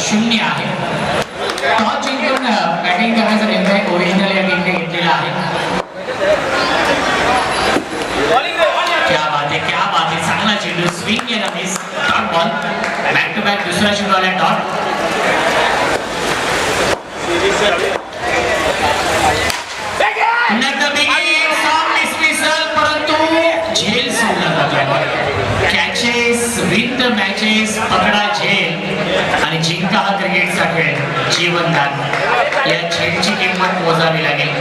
0 आहे. टॉस जिंकून बॅटिंग करण्याचा निर्णय ओरिजिनल या टीमने घेतलेला आहे. क्या बात आहे चांगला चेंडू स्विंग केला miss dot ball back to back दुसरा चेंडू आला डॉट. परंतु झेल सोडला जातो. कॅचेस विन द मॅचेस पकडा झेल आणि जिंका हा क्रिकेटचा खेळ जीवनदान. या झेलची किंमत मोजावी लागेल.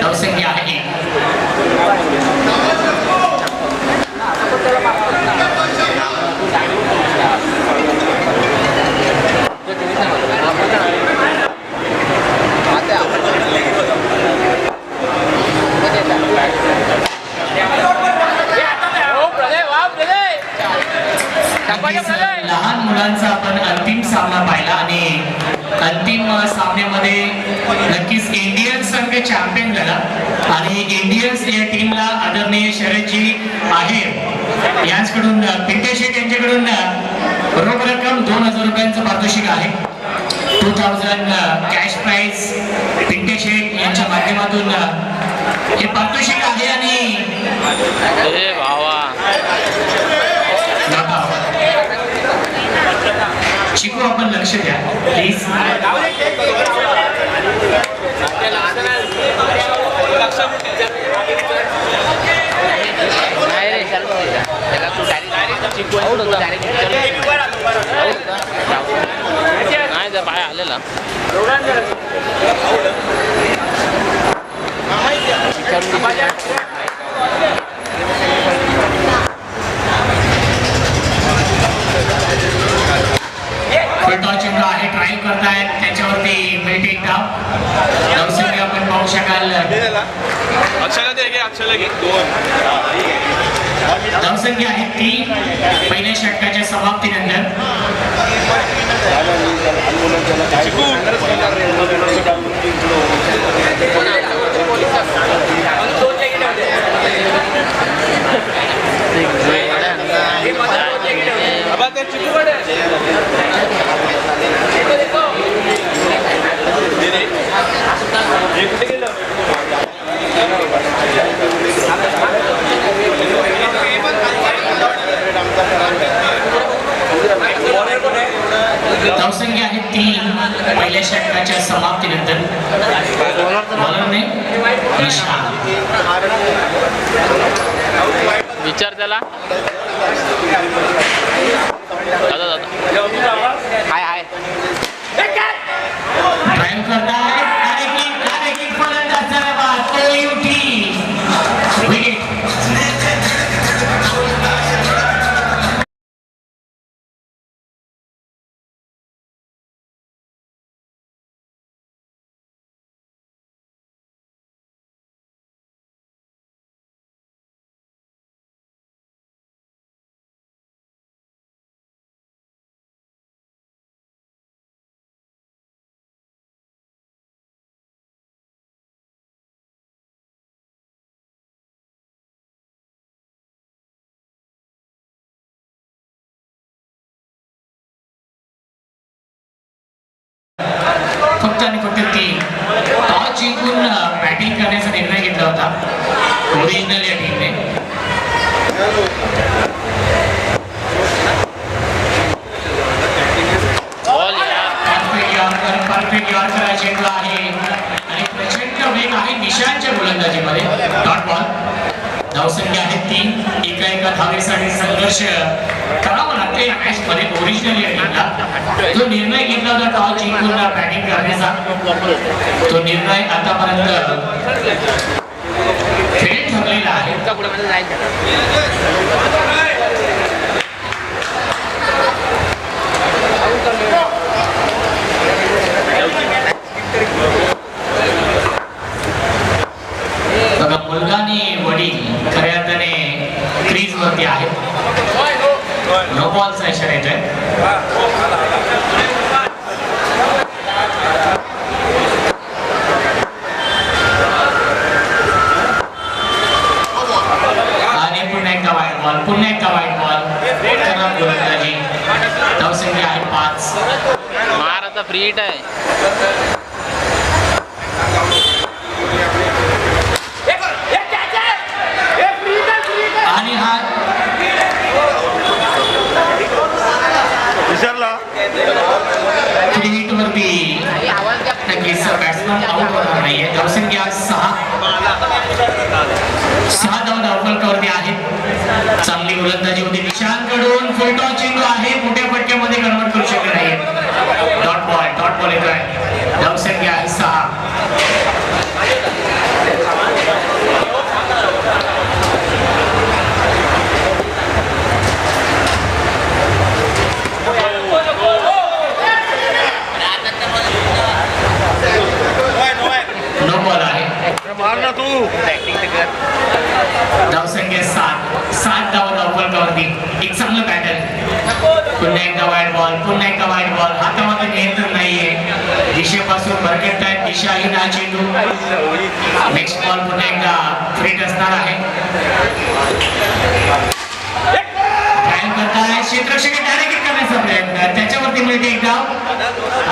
धावसंख्या आहे 1. लहान मुलांचा आपण अंतिम सामना पाहिला आणि अंतिम सामन्यामध्ये नक्कीच इंडियन संघ चॅम्पियन झाला आणि इंडियन्स या टीमला आदरणीय शरदजी आहे यांच्याकडून पिंटे शेठ यांच्याकडून रोख रक्कम 2000 रुपयांचं पारितोषिक आहे. 2000 कॅश प्राइज पिंटे शेठ यांच्या माध्यमातून हे पारितोषिक आहे. आणि शिकू आपण लक्ष द्या प्लीज. नाही जर बाहेर आलेला चेंडू आहे ट्राय करतायत त्याच्यावरती मिळते धाव. धावसंख्या आपण पाहू शकाल. धावसंख्या आहे 3 पहिल्या षटकाच्या समाप्तीनंतर. धावसंख्या आहे 3 पहिल्या षटकाच्या समाप्तीनंतर. बॉलरने विचार त्याला हाय हाय ड्राइव्ह करताय आणि किक फलंदाज झाला तो युटी विकेट. फक्त आणि फक्त 3 टॉस जिंकून बॅटिंग करण्याचा निर्णय घेतला होता ओरिजिनल या टीमने. परफेक्ट यॉर्कर चेंडू आहे आणि प्रचंड वेग आहे निशांच्या गोलंदाजीमध्ये डॉट बॉल. धावसंख्या आहे 3. एका धावेसाठी संघर्ष करावा लागते या मॅच मध्ये ओरिजिनल या टीमला. जो निर्णय घेतला होता टॉस जिंकून बॅटिंग करण्याचा तो निर्णय आतापर्यंत फेल ठरलेला आहे. मुलगा आणि वडील खऱ्या अर्थाने क्रीज वरती आहेत. नो बॉलचा इशारा येतोय. आणि पुन्हा एकदा वाईड बॉल. पुन्हा फ्री हिट आहे. आणि हा फ्री हिट वरती नक्कीच बॅट्समन आउट होणार नाहीये. धावसंख्या 6 धाव धावफलकावरती आहेत. चांगली गोलंदाजी होती निशांतकडून. फुलटॉस चेंडू आहे, मोठ्या फटक्यामध्ये कन्वर्ट करू शकले नाहीये. डॉट बॉल येतोय. धावसंख्या 6. नो बॉल आहे. धावसंख्या 7 धाव धावफलकावरती. एक चांगलं पॅटर्न. पुन्हा एकदा वाईड बॉल. हातामध्ये नियंत्रण नाहीये. दिशेपासून भरकटताय. दिशाहीन हा चेंडू. नेक्स्ट बॉल पुन्हा एकदा फ्रीट असणार आहे. ट्रायल करताय. क्षेत्ररक्षक डायरेक्ट करण्याचा प्रयत्न. त्याच्यावरती मिळते एक धाव.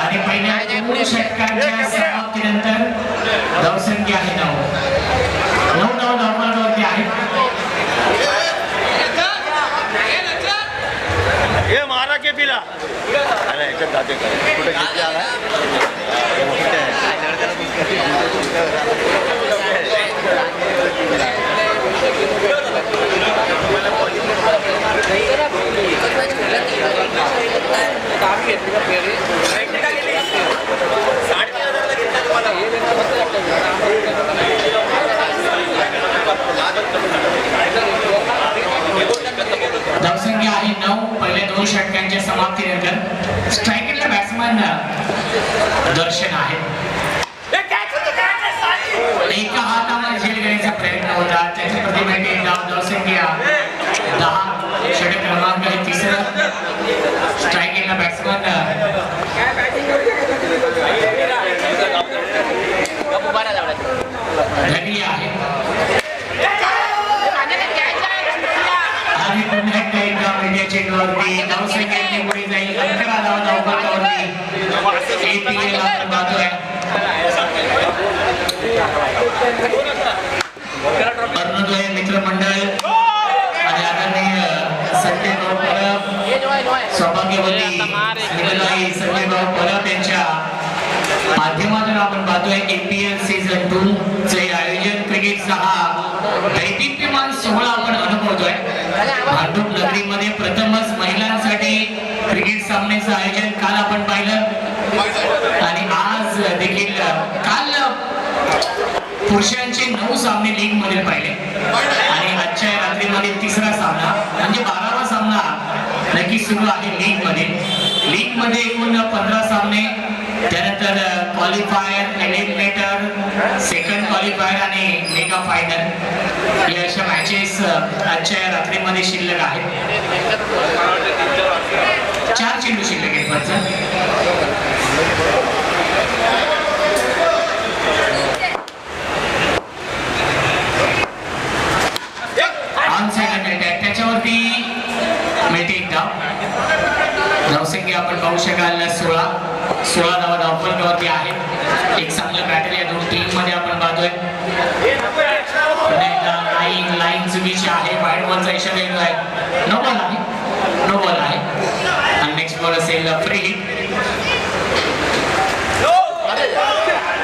आणि पहिल्या 2 षटकांच्या समाप्तीनंतर धावसंख्या आहे 9 धाव धावफलकावरती आहे. ये मारा के पिला अरे याच्यात जाते कुठे किती आला धावसंख्या आहे 9 पहिल्या 2 षटकांच्या समाप्तीनंतर. स्ट्रायकरला बॅट्समन दर्शन आहे. एका हातामध्ये झेल घेण्याचा प्रयत्न होता. त्याच्या प्रतिमेने धावसंख्या 10. षटक क्रमांक आहे 3. स्ट्रायकरला बॅट्समन धगली आहे. आणि पुन्हा एकदा मीडिया चेंडूवरती धावसंख्या पुढे जाईल. 11 धाव धावफलकावरती APL आपण पाहतोय. अरुणोदय मित्रमंडळ आणि आदरणीय संजय भाऊ परब, सौभाग्यवती स्मिताताई संजय भाऊ परब यांच्या माध्यमातून आपण पाहतोय APL सीझन 2 चे आयोजन. क्रिकेटचा हा दैदिप्यमान सोहळा आपण अनुभवतोय. भांडूप नगरीमध्ये प्रथमच महिलांसाठी क्रिकेट सामन्याचं आयोजन काल आपण पाहिलं. आणि आज देखील काल पुरुषांचे 9 सामने लीग मध्ये पाहिले. आणि आजच्या रात्रीमध्ये 3रा सामना म्हणजे 12वा सामना नक्की सुरू आहे लीग मध्ये एकूण 15 सामने. त्यानंतर क्वालिफायर, एलिमिनेटर, सेकंड क्वालिफायर आणि मेगा फायनल या अशा मॅचेस आजच्या रात्रीमध्ये शिल्लक आहेत. 4 चेंडू शिल्लक आहेत. ऑन साइड मिळते. त्याच्यावरती मिळते एक धाव. धावसंख्या आपण पाहू शकाल 16 धावा धावफलकावरती आहे. एक चांगलं बॅटर या 2 टीम मध्ये आपण पाहतोय. लाईन चुकीची आहे. वाईड बॉलचा इशारा येतो आहे. नो बॉल आहे. आणि नेक्स्ट बॉल असेल फ्री हिट.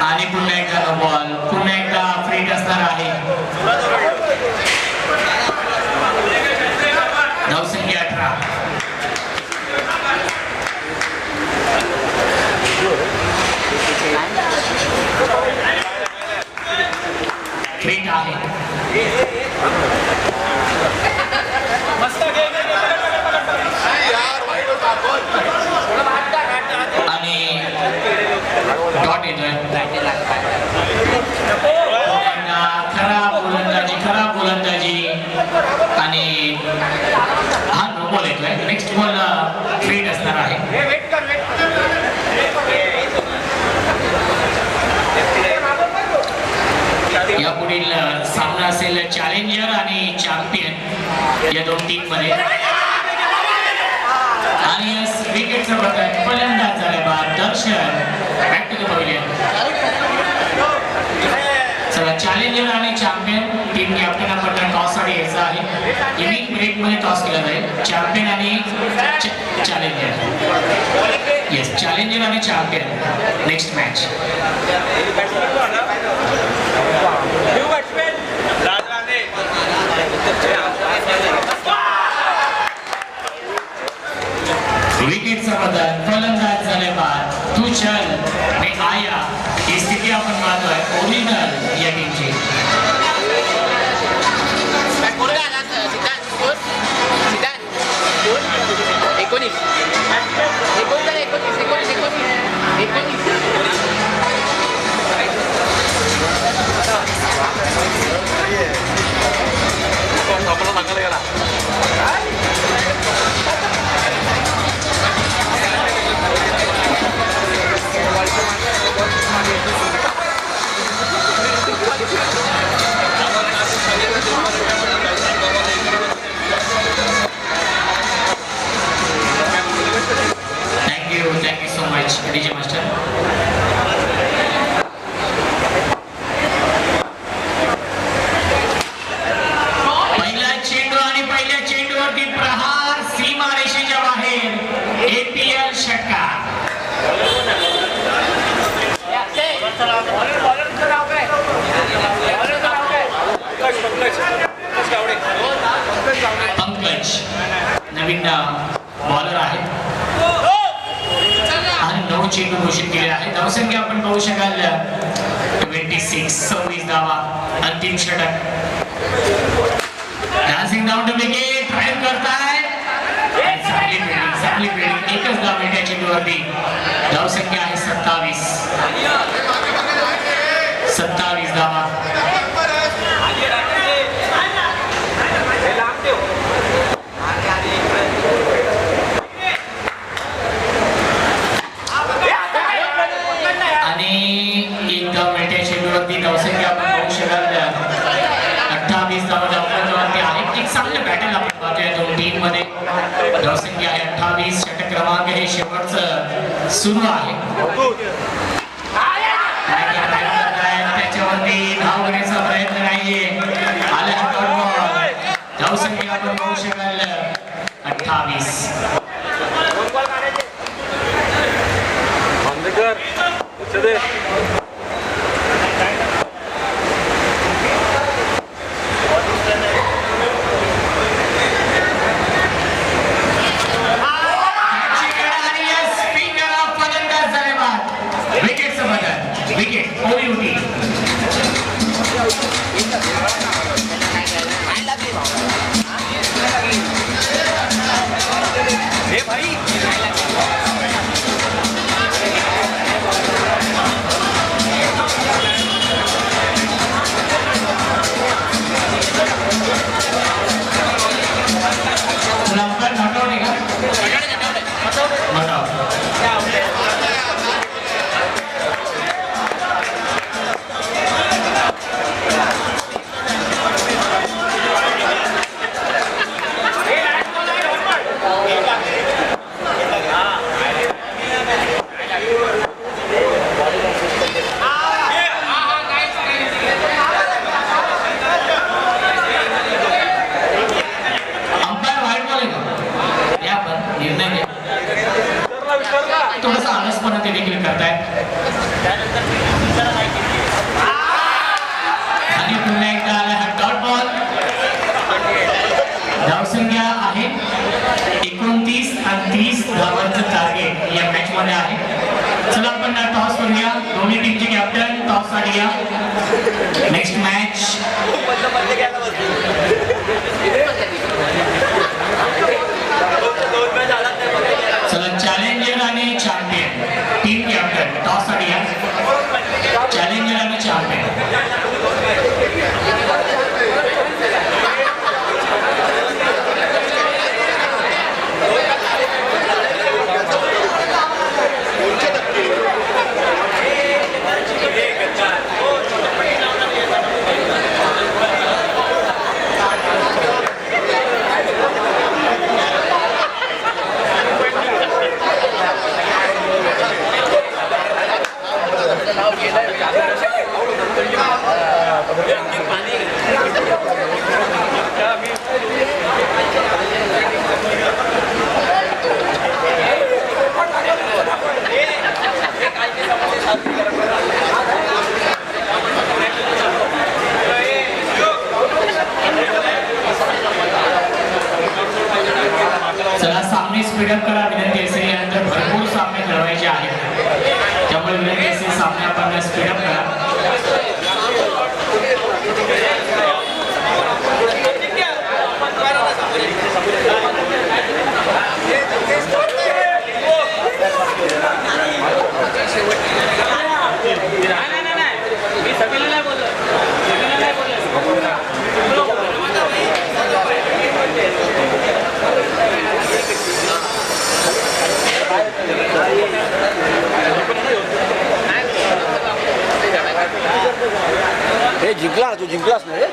आणि पुन्हा एकदा नो बॉल. पुन्हा एकदा फ्री हिट असणार आहे. धावसंख्या 18. फ्रीट आहे. आणि डॉट येतोय. खराब गोलंदाजी आणि हा नो बॉल येतोय. नेक्स्ट बॉल फ्रीट असणार आहे. या पुढील सामना असेल चॅलेंजर आणि चॅम्पियन या 2 टीम मध्ये. आणि विकेट विकेटचं बदल फलंदाज झाले बाद दर्शन बॅक टू द पवेलियन. चला चॅलेंजर आणि चॅम्पियन टीम कॅप्टनाकडनं टॉस साठी यायचा आहे. इनिंग ब्रेक मध्ये टॉस केला जाईल. चॅम्पियन आणि चॅलेंजर. येस चॅलेंजर आणि चॅम्पियन नेक्स्ट मॅच. विकेटचा बदल फलंदाज झाले बाद तुचल आणि आया. ही स्थिती आपण पाहतोय ओरिजिनल या टीमची. Thank you so much, DJ Master. पहिला चेंडू आणि पहिल्या चेंडूवरती प्रहार सीमारेषेच्या बाहेर. APL षटकार. पंकज नवीन बॉलर आहे आणि 9 चेंडू घोषित केले आहे. धावसंख्या आपण पाहू शकाल 26 धावा. अंतिम षटक. Dancing down to wicket drive करताय. चांगली फिल्डिंग एकच धाव मिळते चेंडूवरती. धावसंख्या आहे 27 धावा. धावसंख्या आपण पाहू शकाल 28 धावांवरती आहे. एक चांगलं बॅटल आपण पाहतोय दोन टीम मध्ये. धावसंख्या आहे 28. षटक क्रमांक हे शेवटचं सुरू आहे. त्याच्यावरती धाव घेण्याचा प्रयत्न नाहीये. धावसंख्या आपण पाहू शकाल 28. Wicket OUT. नंबर हटवणे का? हटाव. थोडासा आलसपणा ते देखील करतायत. आणि पुन्हा एकदा आला हा डॉट बॉल. धावसंख्या आहे 29 आणि 30 धावांचं टार्गेट या मॅच मध्ये आहे. चला आपण टॉस करूया. दोन्ही टीमचे कॅप्टन टॉस साठी या. नेक्स्ट मॅच चला चॅलेंजर आणि चॅम्पियन टीम कॅप्टन टॉस साठी या. चॅलेंजर आणि चॅम्पियन. हे जिंकला तू जिंकलास ना रे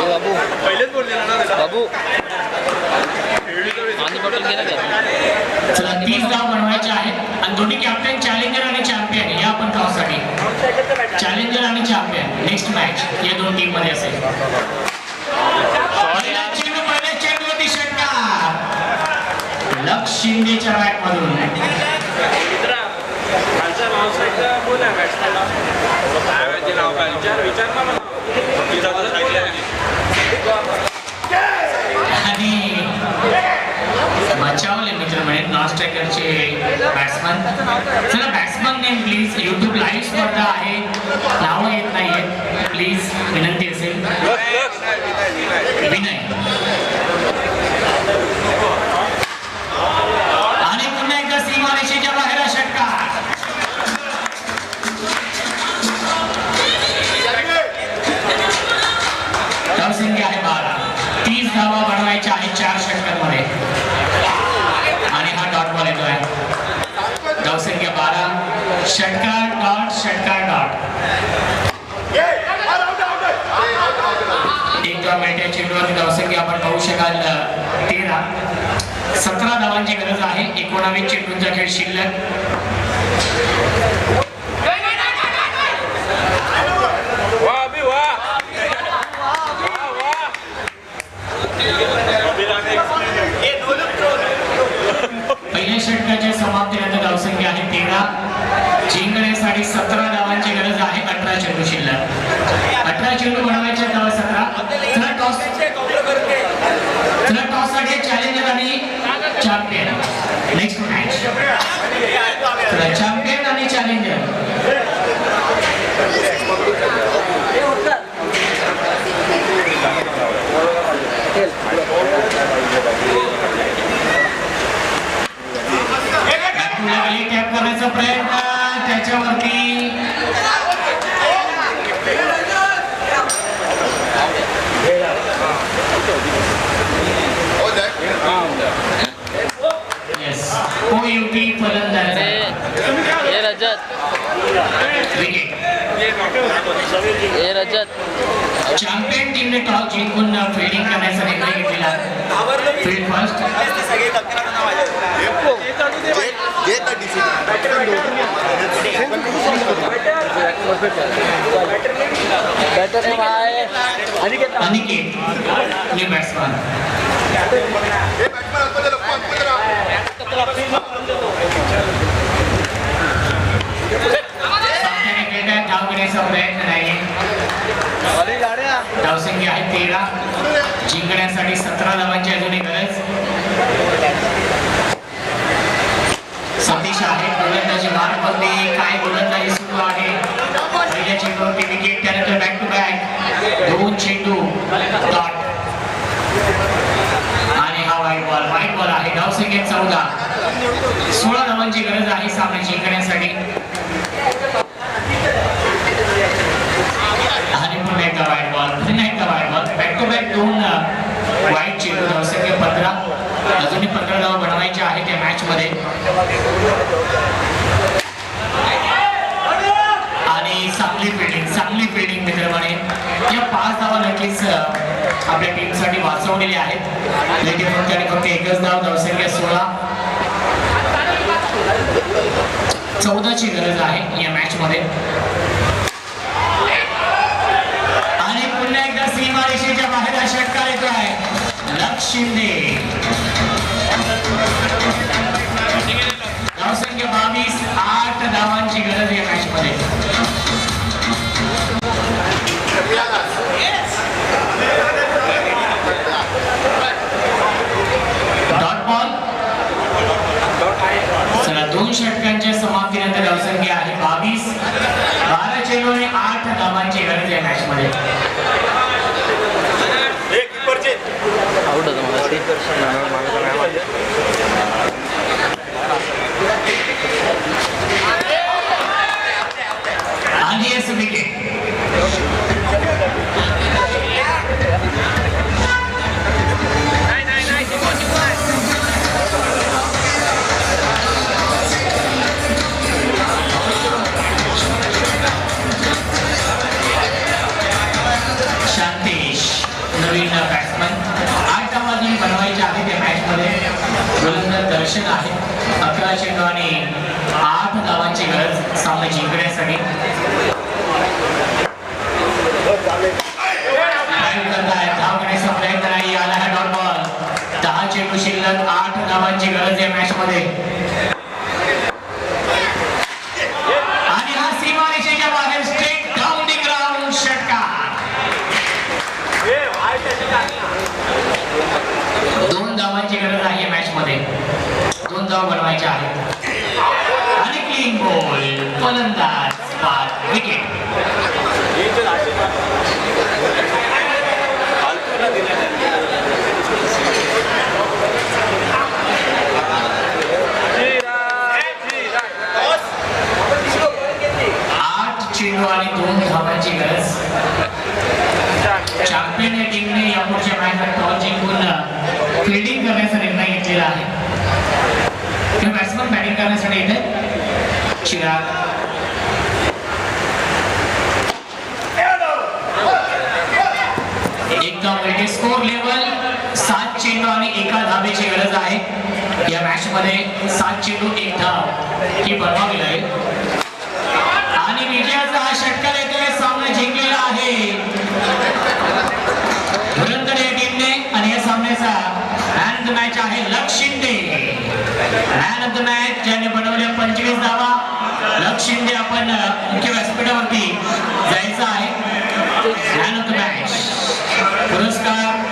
बाबू पहिलेच बोललेला ना त्याला. बाबू पाणी बॉटल घे ना ते. चला 30 धाव बनवायचे आहेत आणि दोन्ही कॅप्टन चॅलेंजर आणि चॅम्पियन या पण टॉससाठी चॅलेंजर आणि चॅम्पियन नेक्स्ट मॅच या दोन टीम मध्ये असेल. पहिला चेंडू पहिल्या चेंडूवरती षटकार लक्ष शिंदेच्या बॅट मधून आणि बचावले मित्र म्हणजे नॉन स्ट्रायकरचे बॅट्समन. चला batsman name please. YouTube live स्पर्धा आहे नावं येत नाहीये प्लीज विनंती असेल. विनय आणि पुन्हा एकदा सीमारेषेच्या बाहेर षटकार. धावसंख्या आहे 12. 30 धावा बनवायच्या आहेत 4 षटकांमध्ये आणि हा डॉट बॉल येतोय. धावसंख्या 12 षटकार डॉट षटकार डॉट. एक धाव मिळते चेंडूवरती. धावसंख्या आपण पाहू शकाल 13. 17 धावांची गरज आहे. 19 चेंडूंचा खेळ शिल्लक. पहिल्या षटकाच्या समाप्तीनंतर धावसंख्या आहे 13. जिंकण्यासाठी 17 धावांची गरज आहे. 18 चेंडू शिल्लक. 18 चेंडू बनवायचे धावा 17. चला टॉससाठी चॅलेंजर आणि चॅम्पियन नेक्स्ट मॅच. चला चॅम्पियन आणि चॅलेंजर. टॅप करण्याचा प्रयत्न त्याच्यावरती येस युटी फलंदाज हे रजत विकेट. हे रजत चॅम्पियन टीमने टॉस जिंकून फिल्डिंग करण्याचा निर्णय घेतलेला. Field first. Aniket new batsman. धाव घेण्याचा प्रयत्न नाही. धावसंख्या आहे 13. जिंकण्यासाठी 17 धावांची अजूनही गरज. सतीश आहे गोलंदाजी मार्गमध्ये. काय गोलंदाजी सुरू आहे. पहिल्या चेंडूवरती विकेट. त्यानंतर बॅक टू बॅक 2 चेंडू डॉट आणि हा वाईट बॉल आहे. धावसंख्या 14. 16 धावांची गरज आहे सामना जिंकण्यासाठी. आणि पुन्हा एकदा वाईट बॉल. बॅक टू बॅक 2 वाईट चेंडू. धावसंख्या 15. अजूनही 15 धावा बनवायच्या आहेत या मॅच मध्ये. आणि चांगली फिल्डिंग मित्रपणे. या 5 धावा नक्कीच आपल्या टीमसाठी वाचवलेल्या आहेत. लेटी फक्त आणि फक्त एकच धाव. धावसंख्या 16. 14ची गरज आहे या मॅच मध्ये. आणि पुन्हा एकदा सीमारेषेच्या बाहेर षटकार येतो आहे. लक्ष शिंदे. धावसंख्या 22. 8 धावांची गरज या मॅच मध्ये. षटकांच्या समाप्तीनंतर धावसंख्या आहे 22. 12 चेंडू आणि 8 धावांची गरज आहे मॅच मध्ये. आउट होतं मला आणि येस विकेट. शांतेश नवीन बॅट्समन. 8 धावा बनवायच्या आहेत त्या मॅच मध्ये. गोलंदाज दर्शन आहे. 11 चेंडू आणि 8 धावांची गरज सामना जिंकण्यासाठी. धाव घेण्याचा प्रयत्न नाही आला हा डॉट बॉल. 10 चेंडू शिल्लक, 8 धावांची गरज आहे मॅच मध्ये. आणि हा सीमारेषेच्या बाहेर स्ट्रेट डाऊन द ग्राउंड षटकार. 2 धावांची गरज आहे मॅच मध्ये. 2 धावा बनवायच्या आहेत. आणि क्लीन बॉल. फलंदाज बाद. विकेट. चेंडू आणि 2 धावांची गरज. चॅम्पियन या टीमने यापुढच्या मॅचमध्ये टॉस जिंकून फिल्डिंग करण्याचा निर्णय घेतलेला आहे. बॅट्समन बॅटिंग करण्यासाठी येते. चिराग. एकदम वेगळे स्कोर लेवल. 7 चेंडू आणि 1 धावेची गरज आहे या मॅच मध्ये. 7 चेंडू 1 धाव ही बनवावी लागेल. आणि विजयाचा हा षटकार येतोय. सामना जिंकलेला आहे धुरंधर या टीमने. आणि या सामन्याचा मॅन ऑफ द मॅच आहे लक्ष Shinde. Man of the match ज्याने बनवल्या 25 धावा. लक्ष शिंदे आपण मुख्य व्यासपीठावरती जायचं आहे. मॅन ऑफ द मॅच पुरस्कार